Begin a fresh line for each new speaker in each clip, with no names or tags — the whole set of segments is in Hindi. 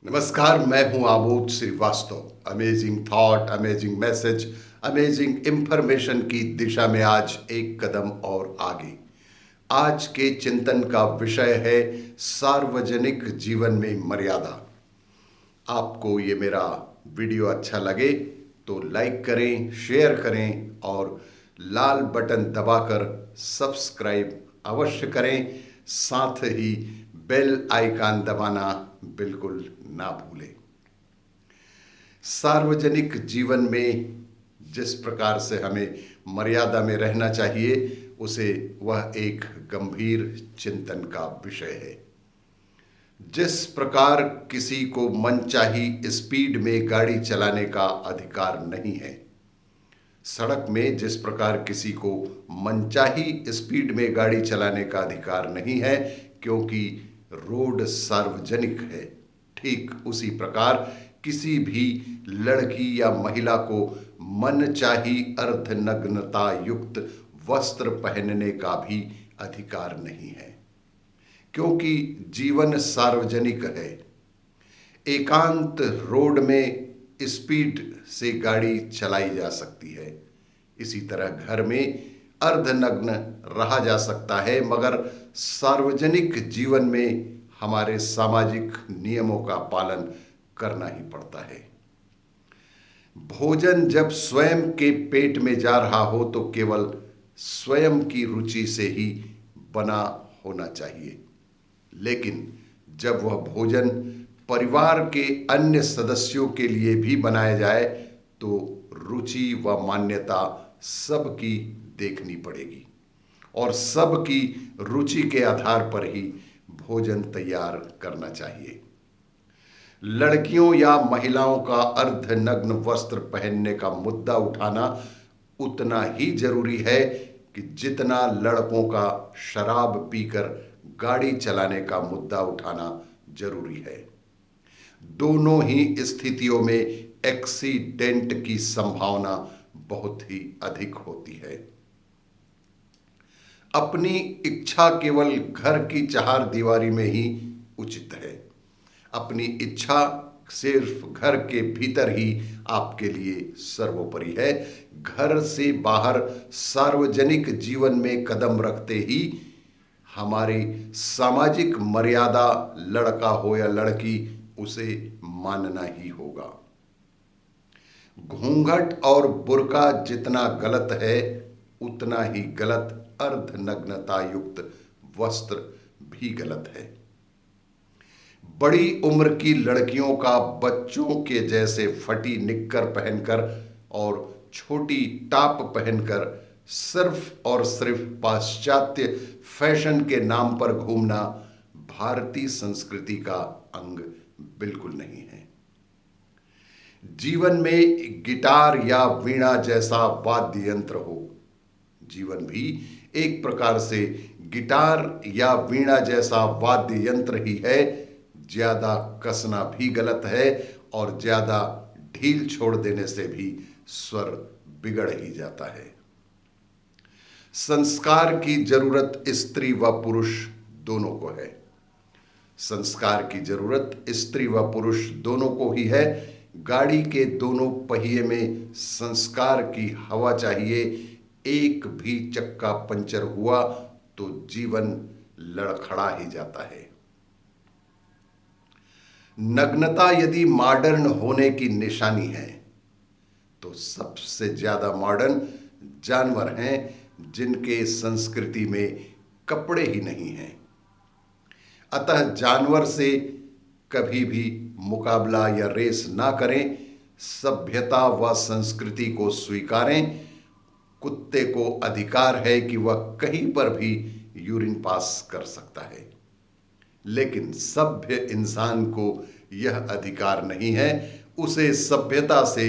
नमस्कार, मैं हूं Amod Srivastava. Amazing thought, amazing message, amazing information की दिशा में आज एक कदम और आगे। आज के चिंतन का विषय है सार्वजनिक जीवन में मर्यादा। आपको ये मेरा वीडियो अच्छा लगे तो लाइक करें, शेयर करें और लाल बटन दबाकर सब्सक्राइब अवश्य करें। साथ ही बेल आइकन दबाना बिल्कुल ना भूलें। सार्वजनिक जीवन में जिस प्रकार से हमें मर्यादा में रहना चाहिए, उसे वह एक गंभीर चिंतन का विषय है। जिस प्रकार किसी को मनचाही स्पीड में गाड़ी चलाने का अधिकार नहीं है, सड़क में जिस प्रकार किसी को मनचाही स्पीड में गाड़ी चलाने का अधिकार नहीं है, क्योंकि रोड सार्वजनिक है, ठीक उसी प्रकार किसी भी लड़की या महिला को मनचाही अर्धनग्नता युक्त वस्त्र पहनने का भी अधिकार नहीं है, क्योंकि जीवन सार्वजनिक है। एकांत रोड में स्पीड से गाड़ी चलाई जा सकती है, इसी तरह घर में अर्धनग्न रहा जा सकता है, मगर सार्वजनिक जीवन में हमारे सामाजिक नियमों का पालन करना ही पड़ता है। भोजन जब स्वयं के पेट में जा रहा हो तो केवल स्वयं की रुचि से ही बना होना चाहिए, लेकिन जब वह भोजन परिवार के अन्य सदस्यों के लिए भी बनाया जाए तो रुचि व मान्यता सबकी देखनी पड़ेगी और सबकी रुचि के आधार पर ही भोजन तैयार करना चाहिए। लड़कियों या महिलाओं का अर्धनग्न वस्त्र पहनने का मुद्दा उठाना उतना ही जरूरी है कि जितना लड़कों का शराब पीकर गाड़ी चलाने का मुद्दा उठाना जरूरी है। दोनों ही स्थितियों में एक्सीडेंट की संभावना बहुत ही अधिक होती है। अपनी इच्छा केवल घर की चार दीवारी में ही उचित है। अपनी इच्छा सिर्फ घर के भीतर ही आपके लिए सर्वोपरि है। घर से बाहर सार्वजनिक जीवन में कदम रखते ही हमारी सामाजिक मर्यादा, लड़का हो या लड़की, उसे मानना ही होगा। घूंघट और बुर्का जितना गलत है, उतना ही गलत अर्धनग्नता युक्त वस्त्र भी गलत है। बड़ी उम्र की लड़कियों का बच्चों के जैसे फटी निक्कर पहनकर और छोटी टॉप पहनकर सिर्फ और सिर्फ पाश्चात्य फैशन के नाम पर घूमना भारतीय संस्कृति का अंग बिल्कुल नहीं है। जीवन में गिटार या वीणा जैसा वाद्य यंत्र हो, जीवन भी एक प्रकार से गिटार या वीणा जैसा वाद्य यंत्र ही है। ज्यादा कसना भी गलत है और ज्यादा ढील छोड़ देने से भी स्वर बिगड़ ही जाता है। संस्कार की जरूरत स्त्री व पुरुष दोनों को है। संस्कार की जरूरत स्त्री व पुरुष दोनों को ही है। गाड़ी के दोनों पहिए में संस्कार की हवा चाहिए। एक भी चक्का पंचर हुआ तो जीवन लड़खड़ा ही जाता है। नग्नता यदि मॉडर्न होने की निशानी है तो सबसे ज्यादा मॉडर्न जानवर हैं, जिनके संस्कृति में कपड़े ही नहीं हैं। अतः जानवर से कभी भी मुकाबला या रेस ना करें। सभ्यता व संस्कृति को स्वीकारें। कुत्ते को अधिकार है कि वह कहीं पर भी यूरिन पास कर सकता है, लेकिन सभ्य इंसान को यह अधिकार नहीं है। उसे सभ्यता से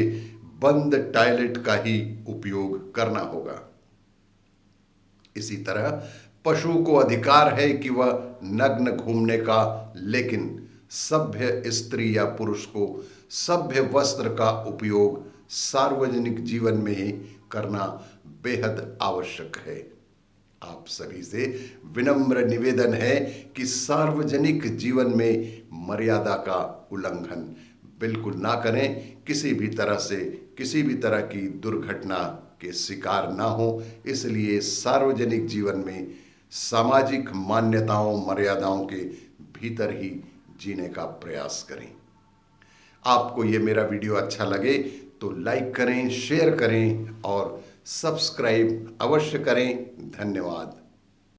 बंद टॉयलेट का ही उपयोग करना होगा। इसी तरह पशु को अधिकार है कि वह नग्न घूमने का, लेकिन सभ्य स्त्री या पुरुष को सभ्य वस्त्र का उपयोग सार्वजनिक जीवन में ही करना बेहद आवश्यक है। आप सभी से विनम्र निवेदन है कि सार्वजनिक जीवन में मर्यादा का उल्लंघन बिल्कुल ना करें। किसी भी तरह की दुर्घटना के शिकार ना हो, इसलिए सार्वजनिक जीवन में सामाजिक मान्यताओं मर्यादाओं के भीतर ही जीने का प्रयास करें। आपको ये मेरा वीडियो अच्छा लगे तो लाइक करें, शेयर करें और सब्सक्राइब अवश्य करें। धन्यवाद।